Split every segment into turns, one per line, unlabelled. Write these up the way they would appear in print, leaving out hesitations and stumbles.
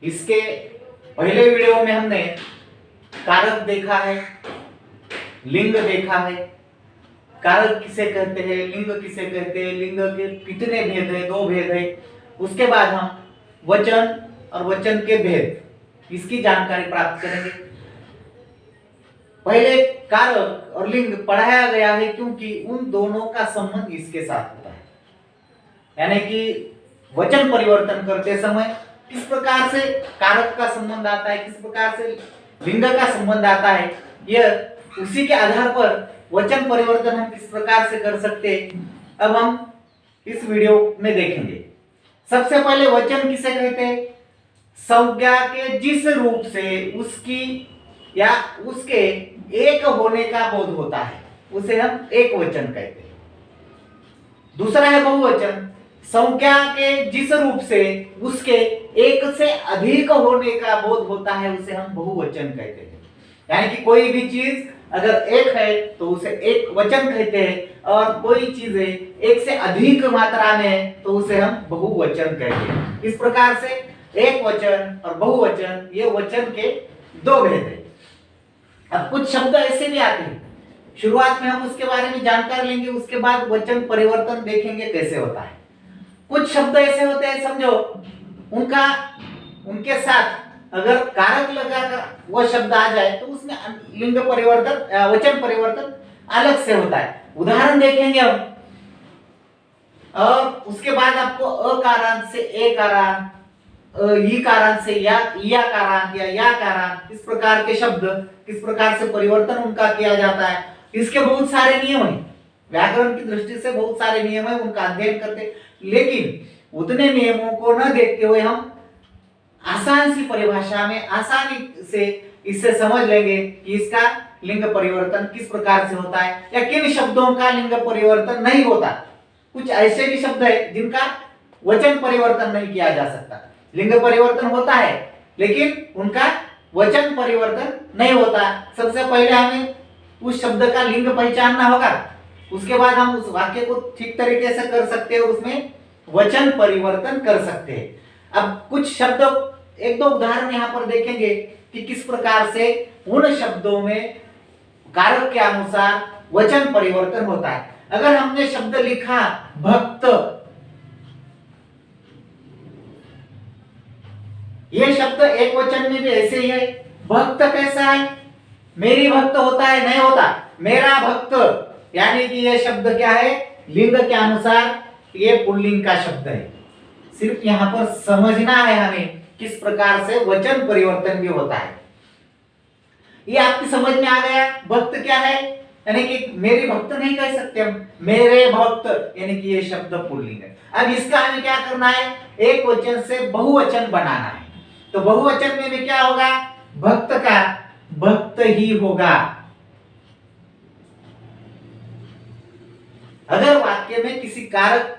इसके पहले वीडियो में हमने कारक देखा है, लिंग देखा है। कारक किसे कहते हैं, लिंग किसे कहते हैं, लिंग के कितने भेद है, 2 भेद है। उसके बाद हम वचन और वचन के भेद इसकी जानकारी प्राप्त करेंगे। पहले कारक और लिंग पढ़ाया गया है क्योंकि उन दोनों का संबंध इसके साथ होता है, यानी कि वचन परिवर्तन करते समय किस प्रकार से कारक का संबंध आता है, किस प्रकार से लिंग का संबंध आता है, यह उसी के आधार पर वचन परिवर्तन हम किस प्रकार से कर सकते हैं, अब हम इस वीडियो में देखेंगे। सबसे पहले वचन किसे कहते हैं? संज्ञा के जिस रूप से उसकी या उसके एक होने का बोध होता है उसे हम एक वचन कहते हैं। दूसरा है बहुवचन। संज्ञा के जिस रूप से उसके एक से अधिक होने का बोध होता है उसे हम बहुवचन कहते हैं। यानी कि कोई भी चीज अगर एक है तो उसे एक वचन कहते हैं, और कोई चीज है एक से अधिक मात्रा में है तो उसे हम बहुवचन कहते हैं। इस प्रकार से एक वचन और बहुवचन ये वचन के 2 भेद है। अब कुछ शब्द ऐसे भी आते हैं, शुरुआत में हम उसके बारे में जानकारी लेंगे, उसके बाद वचन परिवर्तन देखेंगे कैसे होता है। कुछ शब्द ऐसे होते हैं, समझो उनके साथ अगर कारक लगाकर वो शब्द आ जाए तो उसमें लिंग परिवर्तन, वचन परिवर्तन अलग से होता है। उदाहरण देखेंगे हम, और उसके बाद आपको अकारांत से एकारांत, ईकारांत से याकारांत या याकारांत, इस प्रकार के शब्द किस प्रकार से परिवर्तन उनका किया जाता है। इसके बहुत सारे नियम हैं, व्याकरण की दृष्टि से बहुत सारे नियम है, उनका अध्ययन करते, लेकिन उतने नियमों को न देखते हुए हम आसान सी परिभाषा में आसानी से इससे समझ लेंगे कि इसका लिंग परिवर्तन किस प्रकार से होता है या किन शब्दों का लिंग परिवर्तन नहीं होता। कुछ ऐसे भी शब्द है जिनका वचन परिवर्तन नहीं किया जा सकता, लिंग परिवर्तन होता है लेकिन उनका वचन परिवर्तन नहीं होता। सबसे पहले हमें उस शब्द का लिंग पहचानना होगा, उसके बाद हम उस वाक्य को ठीक तरीके से कर सकते हैं, उसमें वचन परिवर्तन कर सकते हैं। अब कुछ शब्द, 1-2 उदाहरण यहाँ पर देखेंगे कि किस प्रकार से उन शब्दों में कारक के अनुसार वचन परिवर्तन होता है। अगर हमने शब्द लिखा भक्त, यह शब्द एक वचन में भी ऐसे ही है। भक्त कैसा है? मेरी भक्त होता है, नहीं होता, मेरा भक्त, यानी कि यह शब्द क्या है? लिंग के अनुसार ये पुल्लिंग का शब्द है। सिर्फ यहां पर समझना है हमें किस प्रकार से वचन परिवर्तन भी होता है। ये आपकी समझ में आ गया? भक्त क्या है, यानी कि मेरी भक्त नहीं कह सकते हम, मेरे भक्त, यानी कि ये शब्द पुल्लिंग है। अब इसका हमें क्या करना है? एक वचन से बहुवचन बनाना है। तो बहुवचन में भी क्या होगा? भक्त का भक्त ही होगा। अगर वाक्य में किसी कारक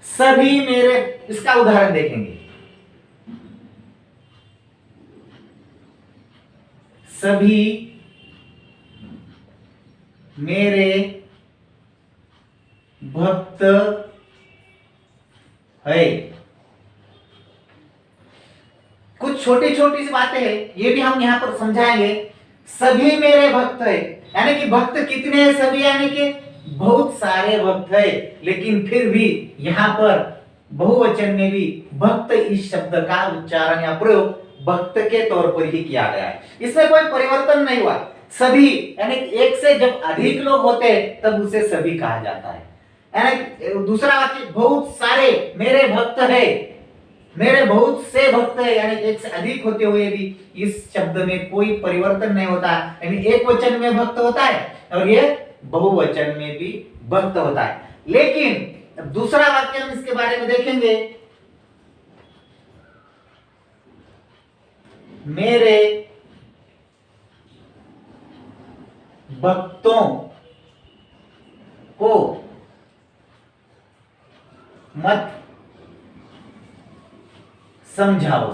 सभी मेरे, इसका उदाहरण देखेंगे, सभी मेरे भक्त है। कुछ छोटी छोटी सी बातें हैं, ये भी हम यहां पर समझाएंगे। सभी मेरे भक्त है, यानी कि भक्त कितने हैं? सभी, यानी कि बहुत सारे भक्त है, लेकिन फिर भी यहाँ पर बहुवचन में भी भक्त इस शब्द का उच्चारण या प्रयोग भक्त के तौर पर ही किया गया है, इसमें कोई परिवर्तन नहीं हुआ। सभी, यानी एक से जब अधिक लोग होते हैं तब उसे सभी कहा जाता है। यानी दूसरा वाक्य, बहुत सारे मेरे भक्त है, मेरे बहुत से भक्त है, यानी एक से अधिक होते हुए भी इस शब्द में कोई परिवर्तन नहीं होता, यानी एक वचन में भक्त होता है और ये बहुवचन में भी भक्त होता है। लेकिन दूसरा वाक्य हम इसके बारे में देखेंगे, मेरे भक्तों को मत समझाओ,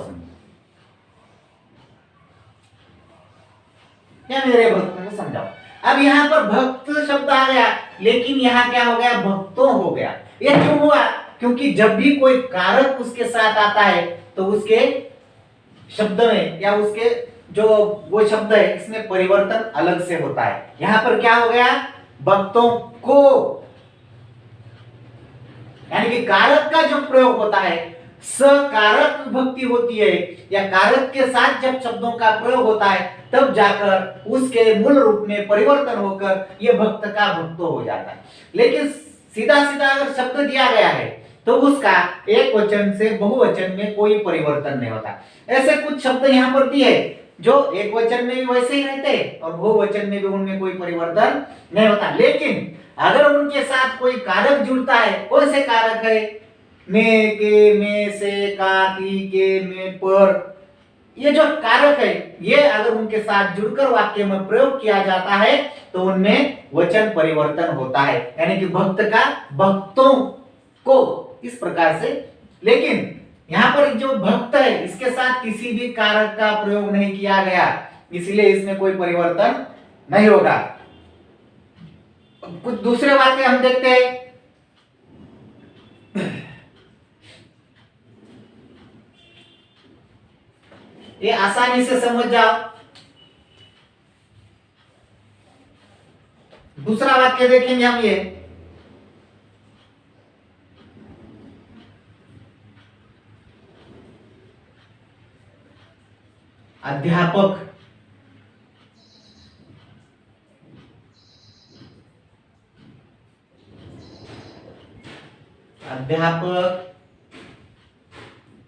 या मेरे भक्तों को समझाओ। अब यहां पर भक्त शब्द आ गया, लेकिन यहां क्या हो गया? भक्तों हो गया। यह क्यों हुआ? क्योंकि जब भी कोई कारक उसके साथ आता है तो उसके शब्द में या उसके जो वो शब्द है इसमें परिवर्तन अलग से होता है। यहां पर क्या हो गया, भक्तों को, यानी कि कारक का जो प्रयोग होता है, सकारक विभक्ति होती है या कारक के साथ जब शब्दों का प्रयोग होता है तब जाकर उसके मूल रूप में परिवर्तन होकर यह भक्त का भक्तो हो जाता है। लेकिन सीधा सीधा अगर शब्द दिया गया है तो उसका एक वचन से बहुवचन में कोई परिवर्तन नहीं होता। ऐसे कुछ शब्द यहाँ पर दिए जो एक वचन में भी वैसे ही रहते और बहुवचन में भी उनमें कोई परिवर्तन नहीं होता। लेकिन अगर उनके साथ कोई कारक जुड़ता है, कौन से कारक है, में, के, में, से, का, की, के, में, पर, ये जो कारक है ये अगर उनके साथ जुड़कर वाक्य में प्रयोग किया जाता है तो उनमें वचन परिवर्तन होता है, यानी कि भक्त का भक्तों को, इस प्रकार से। लेकिन यहाँ पर जो भक्त है इसके साथ किसी भी कारक का प्रयोग नहीं किया गया, इसलिए इसमें कोई परिवर्तन नहीं होगा। कुछ दूसरे वाक्य हम देखते हैं। ये आसानी से समझ जाओ। दूसरा वाक्य देखेंगे हम, ये अध्यापक, अध्यापक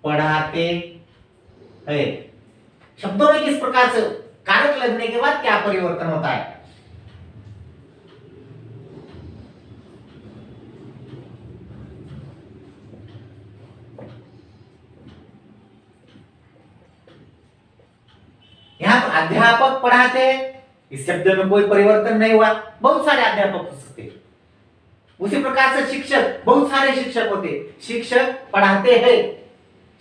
पढ़ाते हैं। शब्दों में किस प्रकार से कारक लगने के बाद क्या परिवर्तन होता है। यहां पर अध्यापक पढ़ाते हैं, इस शब्द में कोई परिवर्तन नहीं हुआ। बहुत सारे अध्यापक हो सकते हैं। उसी प्रकार से शिक्षक, बहुत सारे शिक्षक होते, शिक्षक पढ़ाते हैं,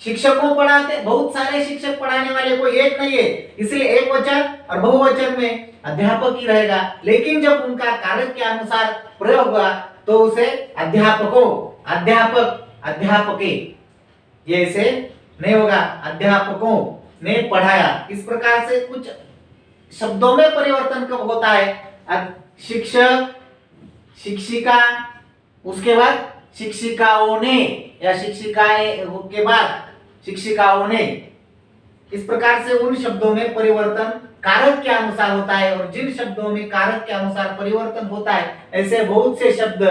शिक्षकों पढ़ाते, बहुत सारे शिक्षक पढ़ाने वाले, कोई एक नहीं है, इसलिए एक वचन और बहुवचन में अध्यापक ही रहेगा। लेकिन जब उनका कारक के अनुसार प्रयोग हुआ तो उसे अध्यापकों, अध्यापक, अध्यापके, ये ऐसे नहीं होगा, अध्यापकों ने पढ़ाया। इस प्रकार से कुछ शब्दों में परिवर्तन कब होता है, शिक्षक, शिक्षिका, उसके बाद शिक्षिकाओं ने, या शिक्षिकाएं के बाद शिक्षिकाओं ने। इस प्रकार से उन शब्दों में परिवर्तन कारक के अनुसार होता है, और जिन शब्दों में कारक के अनुसार परिवर्तन होता है ऐसे बहुत से शब्द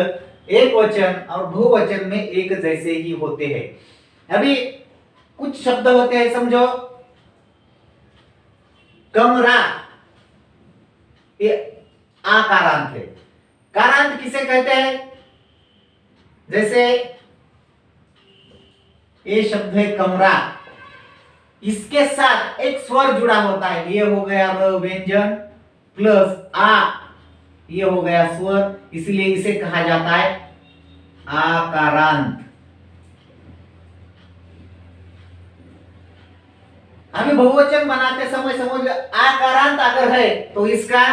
एक वचन और बहुवचन में एक जैसे ही होते हैं। अभी कुछ शब्द होते हैं, समझो, कमरा, ये आकारांत है। कारांत किसे कहते हैं, जैसे ये शब्द है कमरा, इसके साथ एक स्वर जुड़ा होता है, ये हो गया र व्यंजन प्लस आ, ये हो गया स्वर, इसलिए इसे कहा जाता है आकारांत। अभी बहुवचन बनाते समय समझ लो, आकारांत अगर है तो इसका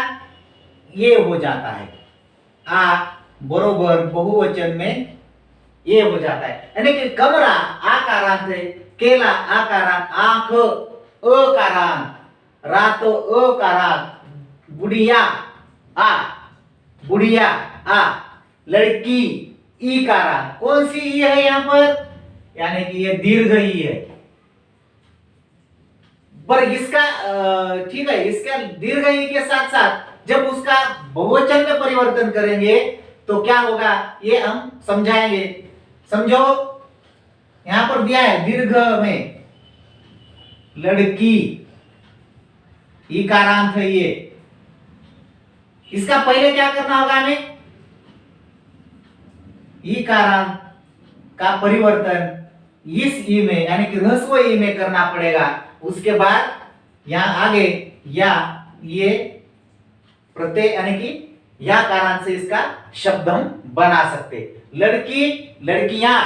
ये हो जाता है, आ बरोबर बहुवचन में ये हो जाता है, यानी कि कमरा आकारांत है, केला आकारांत, आंख अकारांत, रात अकारांत, बुढ़िया आ, बुढ़िया आ, लड़की ईकारांत। कौन सी ई है यहाँ पर, यानी कि ये दीर्घ ई है। पर इसका ठीक है, इसका दीर्घ ई के साथ साथ जब उसका बहुवचन में परिवर्तन करेंगे तो क्या होगा ये हम समझाएंगे। समझो, यहां पर दिया है दीर्घ में लड़की, इकारांत है ये, इसका पहले क्या करना होगा हमें, इकारांत का परिवर्तन इस ई में यानी कि ह्रस्व ई में करना पड़ेगा। उसके बाद यहां आगे या ये प्रत्यय यानी कि या कारण से इसका शब्द हम बना सकते। लड़की, लड़कियां,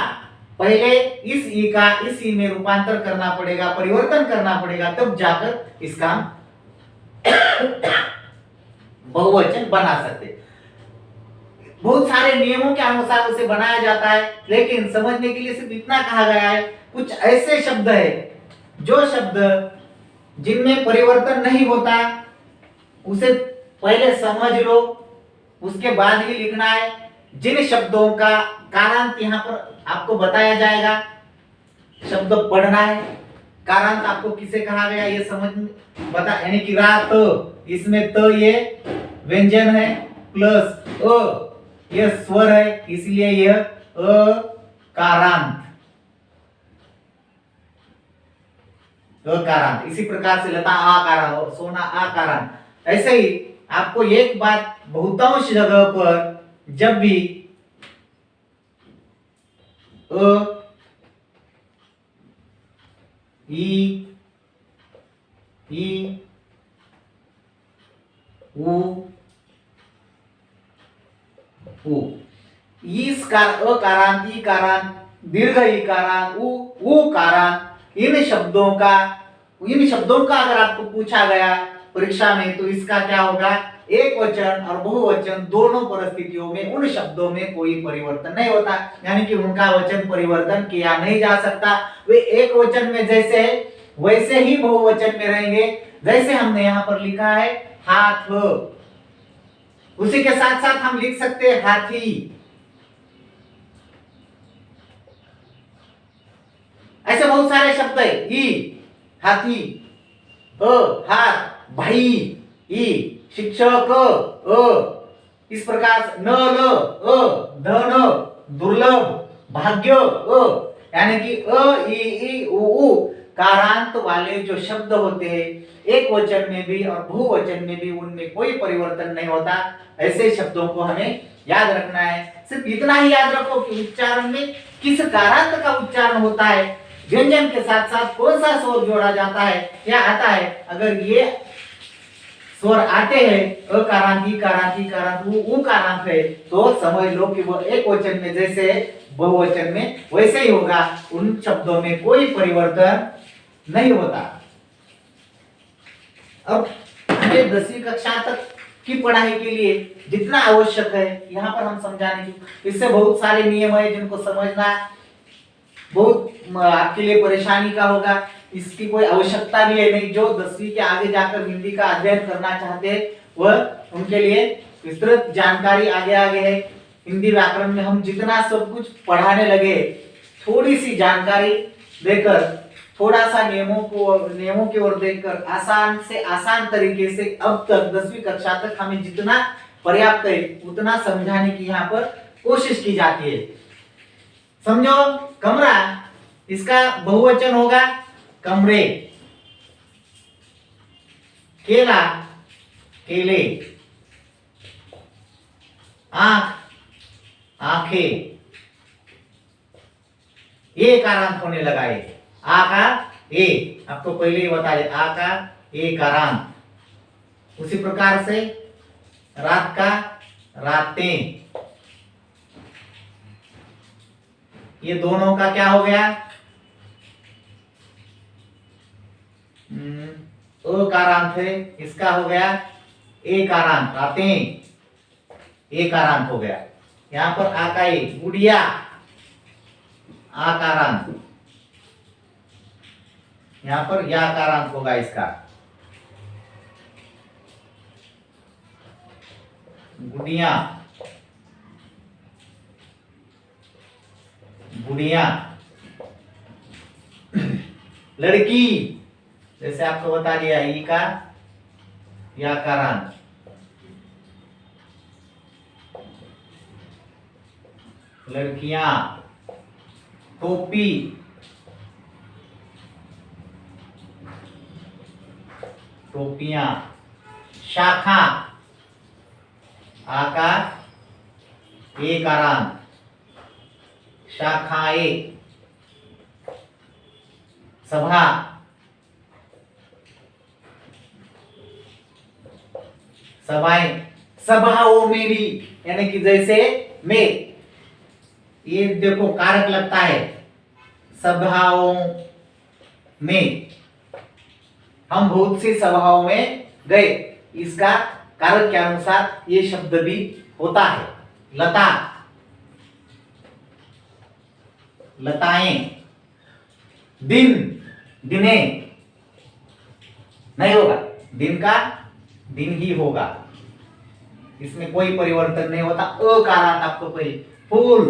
पहले इस ई का इस ई में रूपांतर करना पड़ेगा, परिवर्तन करना पड़ेगा, तब जाकर इसका हम बहुवचन बना सकते। बहुत सारे नियमों के अनुसार उसे बनाया जाता है, लेकिन समझने के लिए सिर्फ इतना कहा गया है। कुछ ऐसे शब्द है जो शब्द जिनमें परिवर्तन नहीं होता उसे पहले समझ लो, उसके बाद ही लिखना है। जिन शब्दों का कारांत यहाँ पर आपको बताया जाएगा, शब्द पढ़ना है, कारांत आपको किसे कहा गया ये समझ बता, यानी कि रात, इसमें तो ये व्यंजन है प्लस अ ये स्वर है, इसलिए यह अकारांत, अकारांत। इसी प्रकार से लता आकारांत और सोना आकारांत। ऐसे ही आपको एक बात बहुतांश जगह पर जब भी अ ई उ अकारांत, ईकारांत, दीर्घ ईकारांत, उकारांत, इन शब्दों का अगर आपको पूछा गया परीक्षा में तो इसका क्या होगा, एक वचन और बहुवचन दोनों परिस्थितियों में उन शब्दों में कोई परिवर्तन नहीं होता, यानी कि उनका वचन परिवर्तन किया नहीं जा सकता। वे एक वचन में जैसे है वैसे ही बहुवचन में रहेंगे। जैसे हमने यहाँ पर लिखा है हाथ, उसी के साथ साथ हम लिख सकते हैं हाथी। ऐसे बहुत सारे शब्द है, हाथी, हाथ, भाई, शिक्षक, इस प्रकार न, धन, दुर्लभ, भाग्य, यानी कि ई उ कारांत वाले जो शब्द होते हैं एक वचन में भी और बहुवचन में भी उनमें कोई परिवर्तन नहीं होता। ऐसे शब्दों को हमें याद रखना है। सिर्फ इतना ही याद रखो कि उच्चारण में किस कारांत का उच्चारण होता है, व्यंजन के साथ साथ कौन सा स्वर जोड़ा जाता है या आता है। अगर ये स्वर आते हैं अकारांत, ईकारांत, ईकारांत, उकारांत है तो समझ लो कि वो एक वचन में जैसे बहुवचन में वैसे ही होगा, उन शब्दों में कोई परिवर्तन नहीं होता। अब हमें 10वीं कक्षा तक की पढ़ाई के लिए जितना आवश्यक है यहाँ पर हम समझाने की, इससे बहुत सारे नियम है जिनको समझना बहुत आपके लिए परेशानी का होगा। इसकी कोई आवश्यकता भी है नहीं। जो 10वीं के आगे जाकर हिंदी का अध्ययन करना चाहते हैं वह उनके लिए विस्तृत जानकारी आगे है। हिंदी व्याकरण में हम जितना सब कुछ पढ़ाने लगे, थोड़ी सी जानकारी देकर, थोड़ा सा नियमों की ओर देखकर आसान से आसान तरीके से अब तक 10वीं कक्षा तक हमें जितना पर्याप्त है उतना समझाने की यहाँ पर कोशिश की जाती है। समझो, कमरा, इसका बहुवचन होगा कमरे, केला, केले, आंख, आंखें, ये कारांत होने लगा है। आ का ए, आपको पहले ही बता दे, आ का ए कारांत। उसी प्रकार से रात का रातें, ये दोनों का क्या हो गया, अकारांत है, इसका हो गया ए कारांत, रातें, ए कारांत हो गया। यहां पर आ का ए, गुड़िया, आकारांत, यहां पर या कारांत होगा इसका, गुड़िया, गुड़िया, लड़की, जैसे आपको बता दिया ई का या कारांत, लड़कियां, टोपी, टोपियां, शाखा, आका ए कारांत, शाखाएं, सभा, सभाएं, सभाओं में भी, यानी कि जैसे में, ये देखो कारक लगता है, सभाओं में, हम बहुत सी सभाओं में गए, इसका कारक के अनुसार ये शब्द भी होता है। लता, लताएं, दिन, दिने, नहीं होगा, दिन का दिन ही होगा, इसमें कोई परिवर्तन नहीं होता। अकारांत आपको पहले, फूल,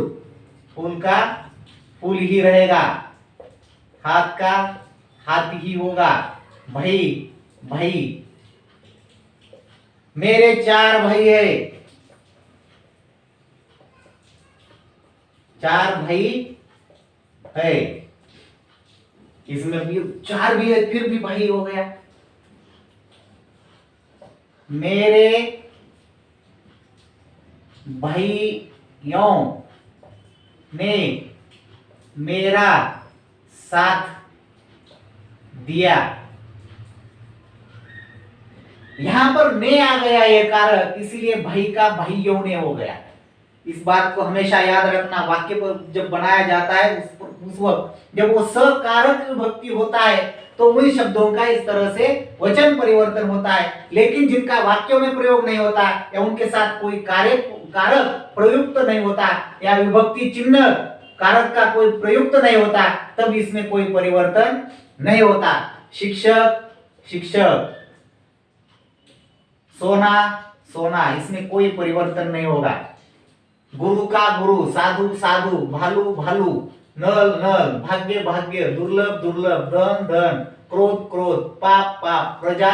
फूल का फूल ही रहेगा, हाथ का हाथ ही होगा, भाई भाई, मेरे 4 भाई है, 4 भाई है, इसमें भी 4 भी है, फिर भी भाई हो गया। मेरे भाइयों ने मेरा साथ दिया। यहां पर ने आ गया ये कारक, इसीलिए भाई का भाइयों ने हो गया। इस बात को हमेशा याद रखना, वाक्य पर जब बनाया जाता है उस वक्त जब वो सकारक विभक्ति होता है तो उन शब्दों का इस तरह से वचन परिवर्तन होता है। लेकिन जिनका वाक्यों में प्रयोग नहीं होता या उनके साथ कोई कारक प्रयुक्त नहीं होता या विभक्ति चिन्ह कारक का कोई प्रयुक्त नहीं होता, तब इसमें कोई परिवर्तन नहीं होता। शिक्षक शिक्षक, सोना सोना, इसमें कोई परिवर्तन नहीं होगा। गुरु का गुरु, साधु साधु, भालू भालू, नल नल, भाग्य भाग्य, दुर्लभ दुर्लभ, धन धन, क्रोध क्रोध, पाप पाप, प्रजा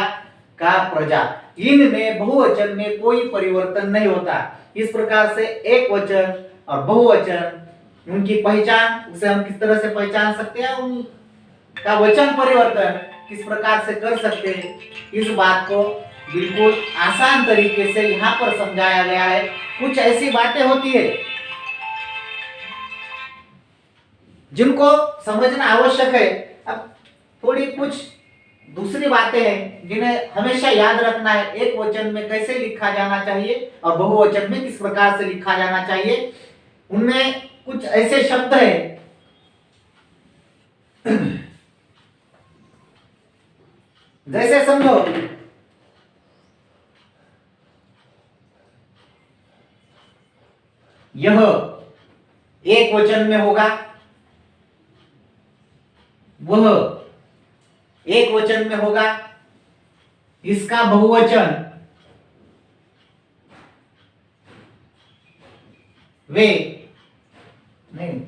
का प्रजा, इनमें बहुवचन में कोई परिवर्तन नहीं होता। इस प्रकार से एक वचन और बहुवचन उनकी पहचान, उसे हम किस तरह से पहचान सकते हैं, उनका वचन परिवर्तन किस प्रकार से कर सकते हैं, इस बात को बिल्कुल आसान तरीके से यहाँ पर समझाया गया है। कुछ ऐसी बातें होती है जिनको समझना आवश्यक है। अब थोड़ी कुछ दूसरी बातें हैं जिन्हें हमेशा याद रखना है। एक वचन में कैसे लिखा जाना चाहिए और बहुवचन में किस प्रकार से लिखा जाना चाहिए। उनमें कुछ ऐसे शब्द हैं जैसे समझो, यह एक वचन में होगा, वह एक वचन में होगा, इसका बहुवचन वे नहीं,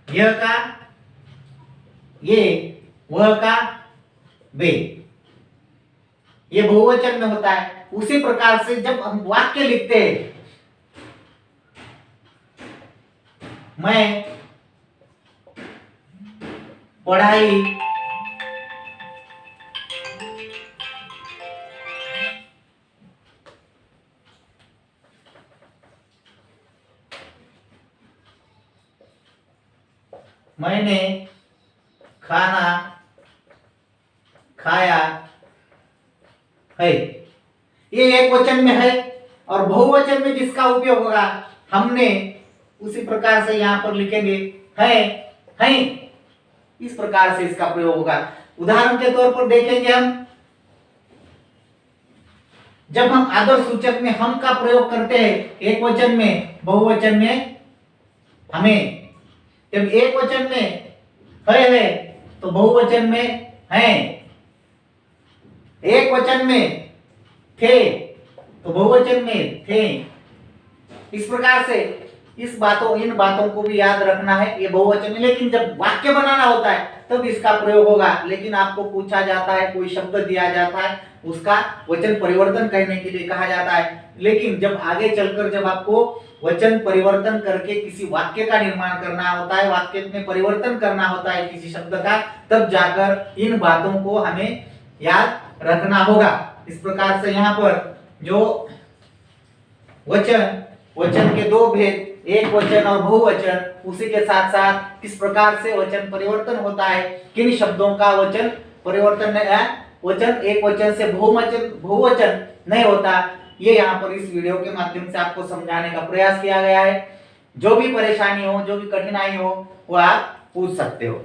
यह का ये, वह का वे, ये बहुवचन में होता है। उसी प्रकार से जब हम वाक्य लिखते हैं, मैं पढ़ाई मैंने खाना खाया है, ये एक वचन में है। और बहुवचन में जिसका उपयोग होगा हमने, उसी प्रकार से यहां पर लिखेंगे है, इस प्रकार से इसका प्रयोग होगा। उदाहरण के तौर पर देखेंगे हम, जब हम आदर सूचक में हम का प्रयोग करते हैं एक वचन में, बहुवचन में हमें, जब एक वचन में है तो बहुवचन में है, एक वचन में थे तो बहुवचन में थे। इस प्रकार से इन बातों को भी याद रखना है। ये बहुवचन में, लेकिन जब वाक्य बनाना होता है तब इसका प्रयोग होगा। लेकिन आपको पूछा जाता है, कोई शब्द दिया जाता है, उसका वचन परिवर्तन करने के लिए कहा जाता है। लेकिन जब आगे चलकर जब आपको वचन परिवर्तन करके किसी वाक्य का निर्माण करना होता है, वाक्य में परिवर्तन करना होता है किसी शब्द का, तब जाकर इन बातों को हमें याद रखना होगा। इस प्रकार से यहाँ पर जो वचन के दो भेद, एक वचन और बहुवचन, उसी के साथ साथ किस प्रकार से वचन परिवर्तन होता है, किन शब्दों का वचन परिवर्तन वचन एक वचन से बहुवचन नहीं होता, ये यहाँ पर इस वीडियो के माध्यम से आपको समझाने का प्रयास किया गया है। जो भी परेशानी हो, जो भी कठिनाई हो, वो आप पूछ सकते हो।